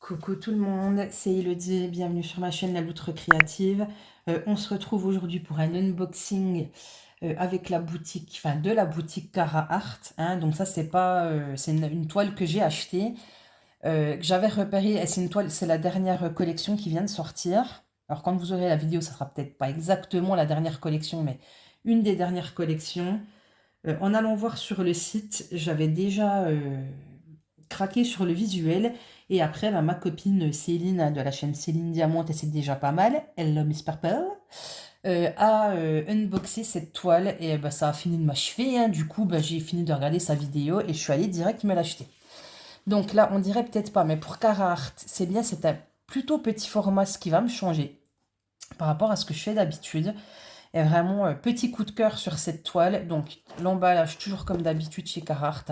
Coucou tout le monde, c'est Elodie, bienvenue sur ma chaîne La Loutre Créative. On se retrouve aujourd'hui pour un unboxing avec la boutique, enfin de la boutique Cara Art. Hein. Donc ça c'est pas, c'est une toile que j'ai achetée, que j'avais repérée. Et c'est une toile, c'est la dernière collection qui vient de sortir. Alors quand vous aurez la vidéo, ça sera peut-être pas exactement la dernière collection, mais une des dernières collections. En allant voir sur le site, j'avais déjà craqué sur le visuel. Et après, bah, ma copine Céline de la chaîne Céline Diamant, et c'est déjà pas mal, Hello Miss Purple, a unboxé cette toile et bah, ça a fini de m'achever. Hein. Du coup, bah, j'ai fini de regarder sa vidéo et je suis allée direct me l'acheter. Donc là, on dirait peut-être pas, mais pour Cara Art, c'est bien, c'est un plutôt petit format, ce qui va me changer par rapport à ce que je fais d'habitude. Et vraiment, petit coup de cœur sur cette toile. Donc, l'emballage, toujours comme d'habitude chez Cara Art.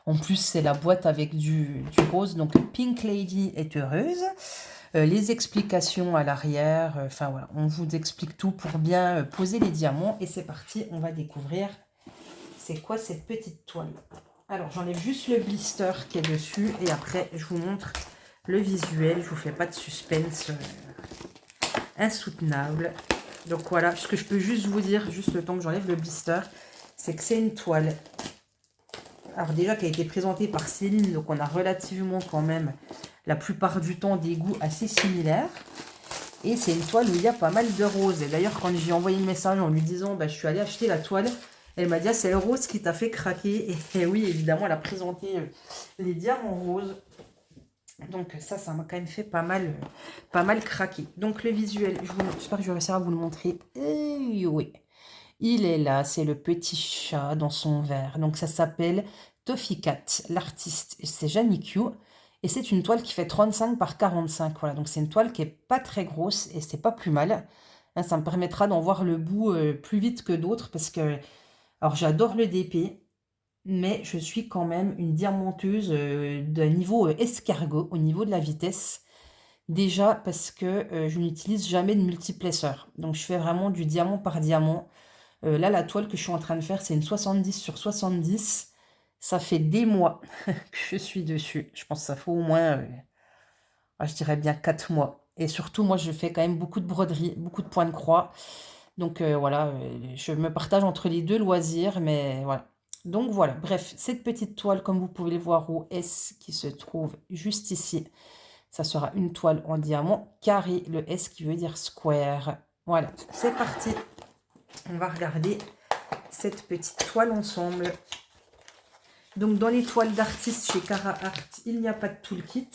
En plus, c'est la boîte avec du rose. Donc, Pink Lady est heureuse. Les explications à l'arrière. Enfin, voilà, on vous explique tout pour bien poser les diamants. Et c'est parti, on va découvrir c'est quoi cette petite toile. Alors, j'enlève juste le blister qui est dessus. Et après, je vous montre le visuel. Je vous fais pas de suspense insoutenable. Donc voilà, ce que je peux juste vous dire, juste le temps que j'enlève le blister, c'est que c'est une toile. Alors déjà, qui a été présentée par Céline, donc on a relativement quand même, la plupart du temps, des goûts assez similaires. Et c'est une toile où il y a pas mal de roses. Et d'ailleurs, quand j'ai envoyé le message en lui disant, bah, je suis allée acheter la toile, elle m'a dit, ah, c'est le rose qui t'a fait craquer. Et oui, évidemment, elle a présenté les diamants roses. Donc ça m'a quand même fait pas mal craquer. Donc le visuel, j'espère que je vais réussir à vous le montrer. Et oui, il est là, c'est le petit chat dans son verre. Donc ça s'appelle Toffee Cat, l'artiste, c'est Jani Q. Et c'est une toile qui fait 35 par 45. Voilà, donc c'est une toile qui est pas très grosse et c'est pas plus mal. Hein, ça me permettra d'en voir le bout plus vite que d'autres parce que, alors j'adore le DP. Mais je suis quand même une diamanteuse d'un niveau escargot au niveau de la vitesse. Déjà parce que je n'utilise jamais de multiplesseur. Donc je fais vraiment du diamant par diamant. Là, la toile que je suis en train de faire, c'est une 70 sur 70. Ça fait des mois que je suis dessus. Je pense que ça fait au moins, je dirais bien 4 mois. Et surtout, moi, je fais quand même beaucoup de broderie, beaucoup de points de croix. Donc voilà, je me partage entre les deux loisirs, mais voilà. Donc voilà, bref, cette petite toile, comme vous pouvez le voir au S qui se trouve juste ici, ça sera une toile en diamant carré, le S qui veut dire square. Voilà, c'est parti. On va regarder cette petite toile ensemble. Donc dans les toiles d'artistes chez Cara Art, il n'y a pas de toolkit.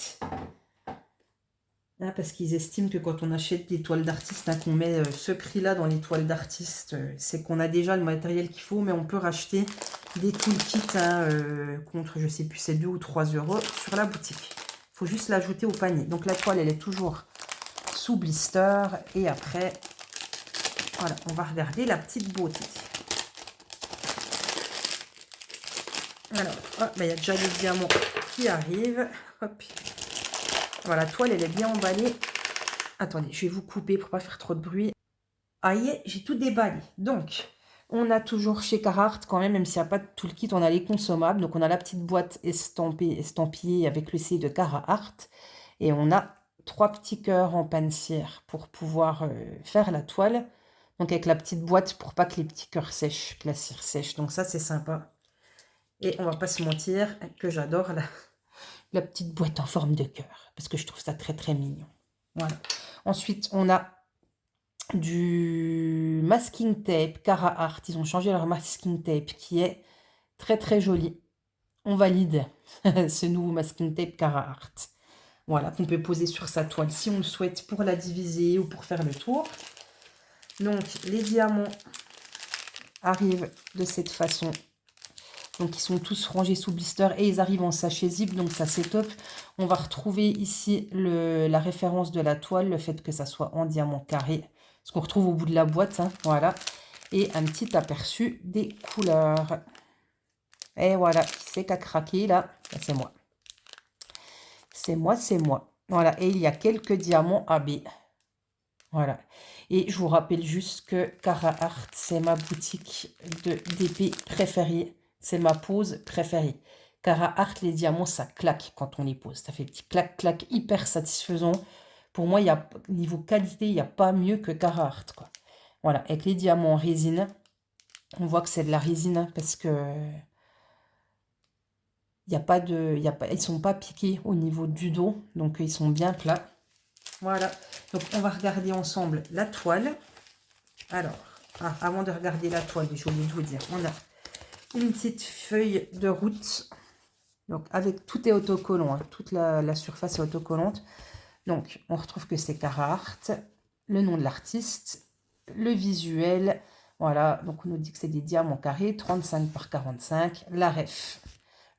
Hein, parce qu'ils estiment que quand on achète des toiles d'artistes, hein, qu'on met ce prix-là dans les toiles d'artistes, c'est qu'on a déjà le matériel qu'il faut, mais on peut racheter des toolkits hein, contre, je sais plus, c'est 2 ou 3 euros sur la boutique. Il faut juste l'ajouter au panier. Donc la toile, elle est toujours sous blister. Et après, voilà, on va regarder la petite beauté. Alors, il y a déjà les diamants qui arrivent. Hop. Voilà, la toile, elle est bien emballée. Attendez, je vais vous couper pour pas faire trop de bruit. Ah, y est, j'ai tout déballé. Donc, on a toujours chez Carhartt quand même s'il n'y a pas de tout le kit, on a les consommables. Donc, on a la petite boîte estampillée avec le C de Carhartt. Et on a 3 petits cœurs en panne cire pour pouvoir faire la toile. Donc, avec la petite boîte pour pas que les petits cœurs sèchent, que la cire sèche. Donc, ça, c'est sympa. Et on va pas se mentir que j'adore la petite boîte en forme de cœur. Parce que je trouve ça très, très mignon. Voilà. Ensuite, on a du masking tape Cara Art. Ils ont changé leur masking tape qui est très très joli. On valide ce nouveau masking tape Cara Art. Voilà, qu'on peut poser sur sa toile si on le souhaite pour la diviser ou pour faire le tour. Donc, les diamants arrivent de cette façon. Donc, ils sont tous rangés sous blister et ils arrivent en sachet zip. Donc, ça, c'est top. On va retrouver ici la référence de la toile, le fait que ça soit en diamant carré. Ce qu'on retrouve au bout de la boîte, hein, voilà. Et un petit aperçu des couleurs. Et voilà, qui c'est qui a craqué là? C'est moi. C'est moi, c'est moi. Voilà, et il y a quelques diamants AB. Voilà. Et je vous rappelle juste que Cara Art, c'est ma boutique de DP préférée. C'est ma pose préférée. Carhartt, les diamants, ça claque quand on les pose. Ça fait petit clac-clac hyper satisfaisant. Pour moi, niveau qualité, il n'y a pas mieux que Carhartt, quoi. Voilà, avec les diamants en résine, on voit que c'est de la résine parce que ils sont pas piqués au niveau du dos, donc ils sont bien plats. Voilà, donc on va regarder ensemble la toile. Alors, avant de regarder la toile, j'ai oublié de vous dire, on a une petite feuille de route. Donc, avec tout est autocollant, hein, toute la surface est autocollante. Donc, on retrouve que c'est Carhartt, le nom de l'artiste, le visuel. Voilà, donc on nous dit que c'est des diamants carrés, 35 par 45, la ref,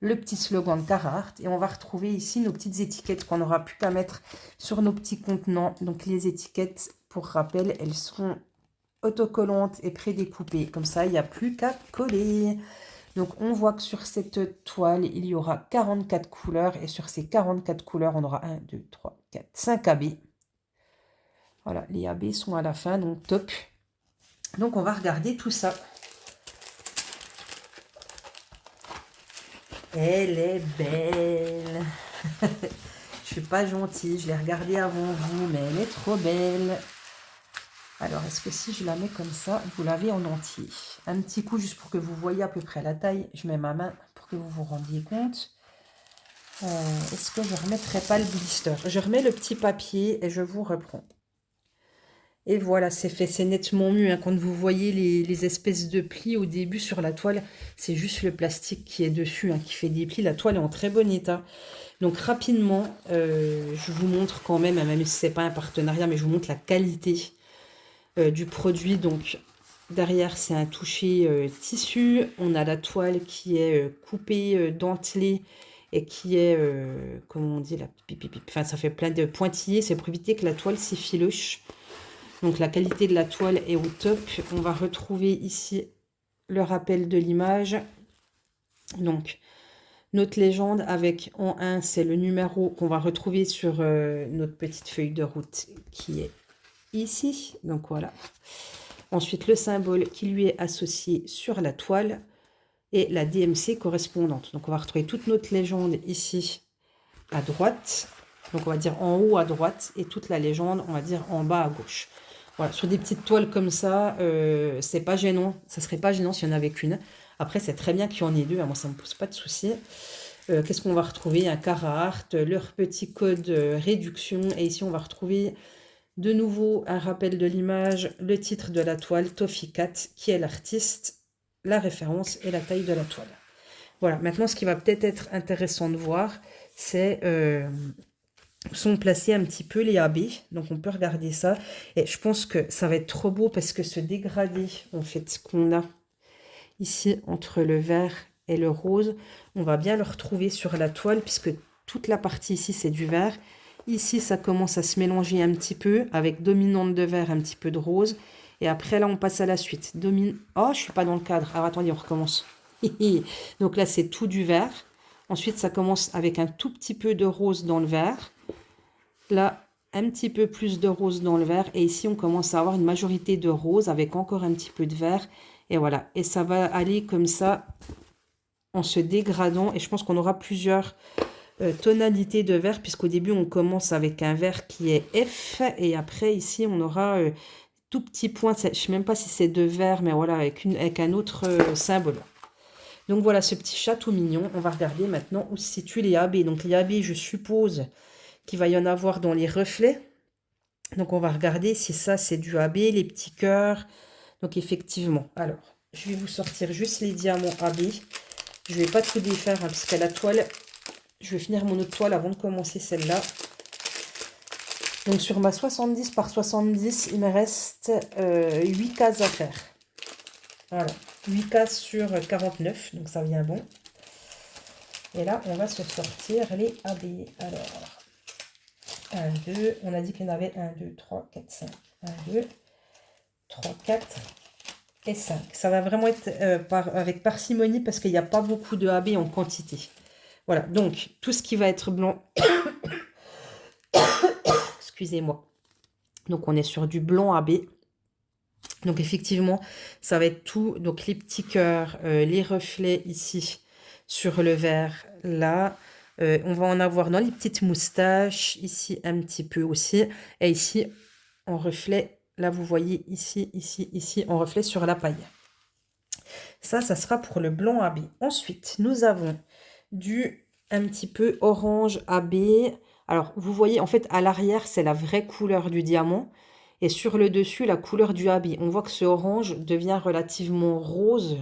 le petit slogan de Carhartt. Et on va retrouver ici nos petites étiquettes qu'on n'aura plus qu'à mettre sur nos petits contenants. Donc, les étiquettes, pour rappel, elles sont autocollantes et prédécoupées. Comme ça, il n'y a plus qu'à coller. Donc, on voit que sur cette toile, il y aura 44 couleurs. Et sur ces 44 couleurs, on aura 1, 2, 3, 4, 5 AB. Voilà, les AB sont à la fin, donc top. Donc, on va regarder tout ça. Elle est belle. Je suis pas gentille, je l'ai regardée avant vous, mais elle est trop belle. Alors, est-ce que si je la mets comme ça, vous l'avez en entier? Un petit coup, juste pour que vous voyez à peu près la taille. Je mets ma main pour que vous vous rendiez compte. Est-ce que je ne remettrai pas le blister? Je remets le petit papier et je vous reprends. Et voilà, c'est fait, c'est nettement mieux. Hein. Quand vous voyez les espèces de plis au début sur la toile, c'est juste le plastique qui est dessus, hein, qui fait des plis. La toile est en très bon état. Donc rapidement, je vous montre quand même, même si ce n'est pas un partenariat, mais je vous montre la qualité du produit. Donc derrière, c'est un toucher tissu. On a la toile qui est coupée, dentelée, et qui est, comment on dit, là, enfin, ça fait plein de pointillés. C'est pour éviter que la toile s'effiloche. Donc la qualité de la toile est au top. On va retrouver ici le rappel de l'image. Donc notre légende avec en 1, c'est le numéro qu'on va retrouver sur notre petite feuille de route qui est ici. Donc voilà. Ensuite le symbole qui lui est associé sur la toile et la DMC correspondante. Donc on va retrouver toute notre légende ici à droite. Donc on va dire en haut à droite et toute la légende, on va dire en bas à gauche. Voilà, sur des petites toiles comme ça, c'est pas gênant. Ça serait pas gênant s'il y en avait qu'une. Après, c'est très bien qu'il y en ait deux. Moi, ça me pose pas de souci. Qu'est-ce qu'on va retrouver? Un Carhartt, leur petit code réduction. Et ici, on va retrouver de nouveau un rappel de l'image, le titre de la toile, Toffee Cat, qui est l'artiste, la référence et la taille de la toile. Voilà, maintenant, ce qui va peut-être être intéressant de voir, c'est... sont placés un petit peu les AB, donc on peut regarder ça, et je pense que ça va être trop beau parce que ce dégradé en fait qu'on a ici entre le vert et le rose, on va bien le retrouver sur la toile puisque toute la partie ici c'est du vert, ici ça commence à se mélanger un petit peu avec dominante de vert, un petit peu de rose, et après là on passe à la suite, oh je suis pas dans le cadre, alors attendez on recommence. Donc là c'est tout du vert, ensuite ça commence avec un tout petit peu de rose dans le vert. Là, un petit peu plus de rose dans le vert. Et ici, on commence à avoir une majorité de rose avec encore un petit peu de vert. Et voilà. Et ça va aller comme ça en se dégradant. Et je pense qu'on aura plusieurs tonalités de vert. Puisqu'au début, on commence avec un vert qui est F. Et après, ici, on aura tout petit point. Je ne sais même pas si c'est de vert. Mais voilà, avec un autre symbole. Donc voilà ce petit chat tout mignon. On va regarder maintenant où se situent les AB. Donc les AB, je suppose... qu'il va y en avoir dans les reflets. Donc on va regarder si ça c'est du AB, les petits cœurs. Donc effectivement, alors je vais vous sortir juste les diamants AB. Je ne vais pas tout défaire hein, parce qu'à la toile, je vais finir mon autre toile avant de commencer celle-là. Donc sur ma 70 par 70, il me reste 8 cases à faire. Voilà, 8 cases sur 49, donc ça vient bon. Et là, on va se sortir les AB. Alors... 1, 2, on a dit qu'il y en avait 1, 2, 3, 4, 5. 1, 2, 3, 4 et 5. Ça va vraiment être avec parcimonie parce qu'il n'y a pas beaucoup de AB en quantité. Voilà, donc tout ce qui va être blanc, excusez-moi. Donc on est sur du blanc AB. Donc effectivement, ça va être tout. Donc les petits cœurs, les reflets ici sur le vert, là. On va en avoir dans les petites moustaches, ici un petit peu aussi. Et ici, en reflet, là, vous voyez ici, ici, ici, en reflet sur la paille. Ça sera pour le blanc AB. Ensuite, nous avons du un petit peu orange AB. Alors, vous voyez, en fait, à l'arrière, c'est la vraie couleur du diamant. Et sur le dessus, la couleur du AB. On voit que ce orange devient relativement rose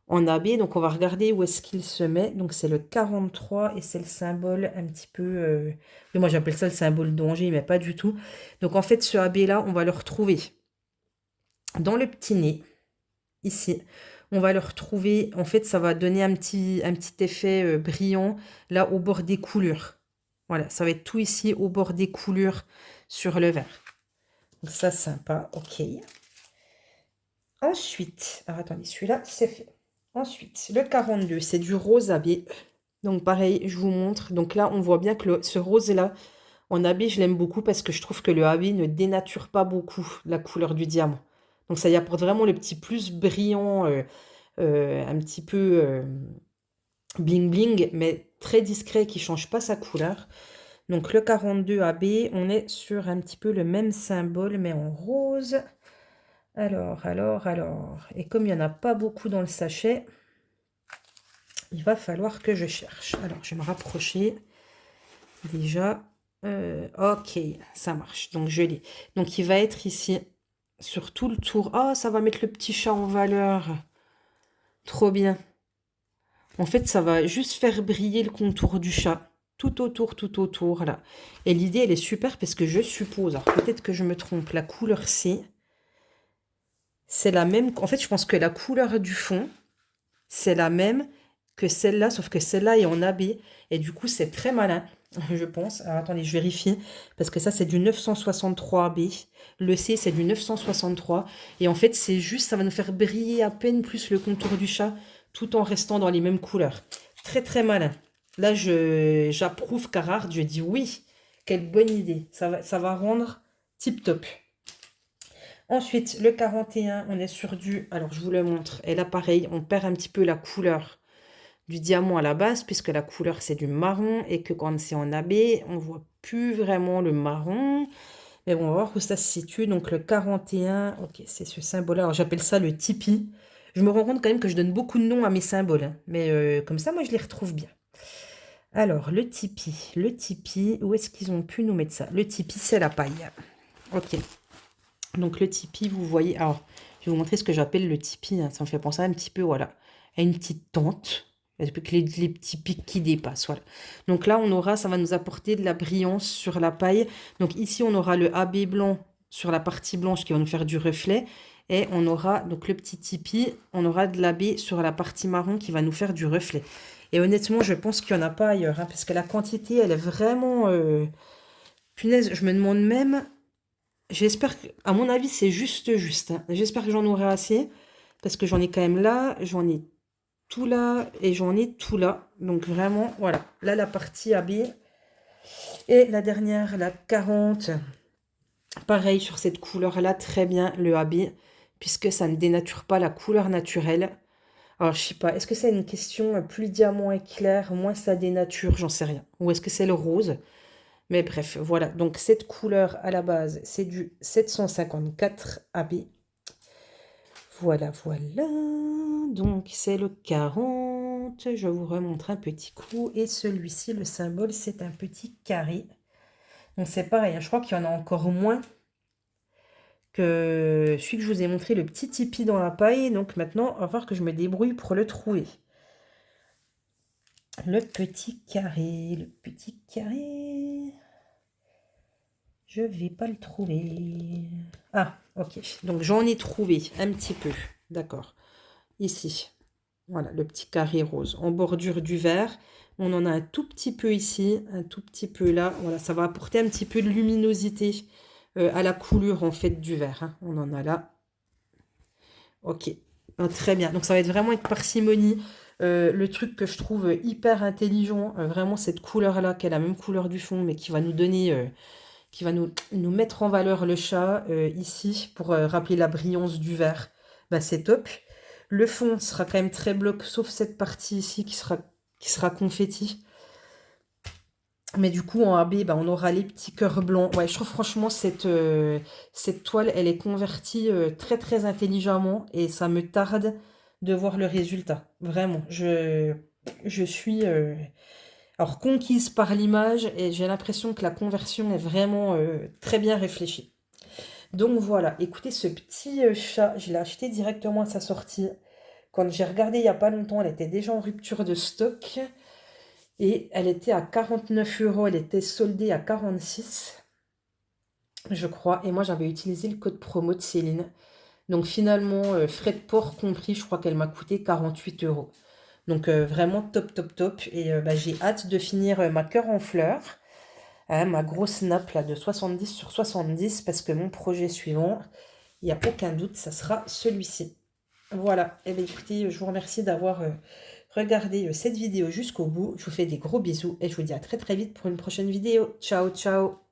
en AB. Donc, on va regarder où est-ce qu'il se met. Donc, c'est le 43 et c'est le symbole un petit peu... moi, j'appelle ça le symbole danger, mais pas du tout. Donc, en fait, ce AB-là, on va le retrouver dans le petit nez, ici. On va le retrouver, en fait, ça va donner un petit effet brillant, là, au bord des coulures. Voilà, ça va être tout ici, au bord des coulures, sur le vert. Donc ça, sympa, ok. Ensuite, alors attendez, celui-là, c'est fait. Ensuite, le 42, c'est du rose AB. Donc pareil, je vous montre. Donc là, on voit bien que ce rose-là, en AB, je l'aime beaucoup parce que je trouve que le AB ne dénature pas beaucoup la couleur du diamant. Donc ça y apporte vraiment le petit plus brillant, un petit peu bling bling, mais très discret, qui change pas sa couleur. Donc le 42 AB, on est sur un petit peu le même symbole, mais en rose. Alors. Et comme il n'y en a pas beaucoup dans le sachet, il va falloir que je cherche. Alors, je vais me rapprocher. Déjà, ok, ça marche. Donc, je l'ai. Donc, il va être ici, sur tout le tour. Ah, ça va mettre le petit chat en valeur. Trop bien. En fait, ça va juste faire briller le contour du chat. Tout autour, là. Et l'idée, elle est super parce que je suppose, alors peut-être que je me trompe, la couleur C, c'est la même. En fait, je pense que la couleur du fond, c'est la même que celle-là, sauf que celle-là est en AB. Et du coup, c'est très malin, je pense. Alors, attendez, je vérifie. Parce que ça, c'est du 963 AB. Le C, c'est du 963. Et en fait, c'est juste, ça va nous faire briller à peine plus le contour du chat, tout en restant dans les mêmes couleurs. Très, très malin. Là, j'approuve Carhartt. Je dis oui. Quelle bonne idée. Ça va rendre tip top. Ensuite, le 41, on est sur du... Alors, je vous le montre. Et là, pareil, on perd un petit peu la couleur du diamant à la base, puisque la couleur, c'est du marron. Et que quand c'est en AB, on voit plus vraiment le marron. Mais bon, on va voir où ça se situe. Donc, le 41, ok, c'est ce symbole-là. Alors, j'appelle ça le Tipeee. Je me rends compte quand même que je donne beaucoup de noms à mes symboles, hein. Mais comme ça, moi, je les retrouve bien. Alors, le Tipeee, où est-ce qu'ils ont pu nous mettre ça? Le Tipeee, c'est la paille. Ok. Donc le Tipeee, vous voyez, alors je vais vous montrer ce que j'appelle le Tipeee, hein. Ça me fait penser un petit peu, voilà, à une petite tente, avec les petits pics qui dépassent, voilà. Donc là, ça va nous apporter de la brillance sur la paille. Donc ici, on aura le AB blanc sur la partie blanche qui va nous faire du reflet. Et on aura, donc le petit Tipeee, on aura de l'AB sur la partie marron qui va nous faire du reflet. Et honnêtement, je pense qu'il n'y en a pas ailleurs, hein, parce que la quantité, elle est vraiment... Punaise, je me demande même... J'espère que, à mon avis, c'est juste, hein. J'espère que j'en aurai assez, parce que j'en ai quand même là, j'en ai tout là, et j'en ai tout là. Donc vraiment, voilà. Là, la partie AB. Et la dernière, la 40. Pareil, sur cette couleur-là, très bien, le AB, puisque ça ne dénature pas la couleur naturelle. Alors, je sais pas, est-ce que c'est une question, plus le diamant est clair, moins ça dénature, j'en sais rien. Ou est-ce que c'est le rose? Mais bref, voilà. Donc, cette couleur, à la base, c'est du 754 AB. Voilà. Donc, c'est le 40. Je vous remontre un petit coup. Et celui-ci, le symbole, c'est un petit carré. Donc, c'est pareil, hein. Je crois qu'il y en a encore moins que celui que je vous ai montré, le petit tipi dans la paille. Donc, maintenant, on va voir que je me débrouille pour le trouver. Le petit carré. Je vais pas le trouver. Ah, ok. Donc, j'en ai trouvé un petit peu. D'accord. Ici. Voilà, le petit carré rose. En bordure du vert. On en a un tout petit peu ici. Un tout petit peu là. Voilà, ça va apporter un petit peu de luminosité à la couleur, en fait, du vert, hein. On en a là. Ok. Ah, très bien. Donc, ça va être vraiment avec parcimonie. Le truc que je trouve hyper intelligent. Vraiment, cette couleur-là, qui est la même couleur du fond, mais qui va nous donner... qui va nous mettre en valeur le chat ici pour rappeler la brillance du vert. Bah, c'est top. Le fond sera quand même très bloc, sauf cette partie ici qui sera confetti. Mais du coup, en AB, bah, on aura les petits cœurs blancs. Ouais, je trouve franchement cette toile, elle est convertie très très intelligemment et ça me tarde de voir le résultat. Vraiment, je suis alors conquise par l'image et j'ai l'impression que la conversion est vraiment très bien réfléchie. Donc voilà, écoutez, ce petit chat, je l'ai acheté directement à sa sortie. Quand j'ai regardé il n'y a pas longtemps, elle était déjà en rupture de stock. Et elle était à 49 euros, elle était soldée à 46, je crois. Et moi, j'avais utilisé le code promo de Céline. Donc finalement, frais de port compris, je crois qu'elle m'a coûté 48 euros. Donc vraiment top, top, top. Et bah, j'ai hâte de finir ma cœur en fleurs. Hein, ma grosse nappe là, de 70 sur 70, parce que mon projet suivant, il n'y a aucun doute, ça sera celui-ci. Voilà, et bien écoutez, je vous remercie d'avoir regardé cette vidéo jusqu'au bout. Je vous fais des gros bisous et je vous dis à très très vite pour une prochaine vidéo. Ciao, ciao!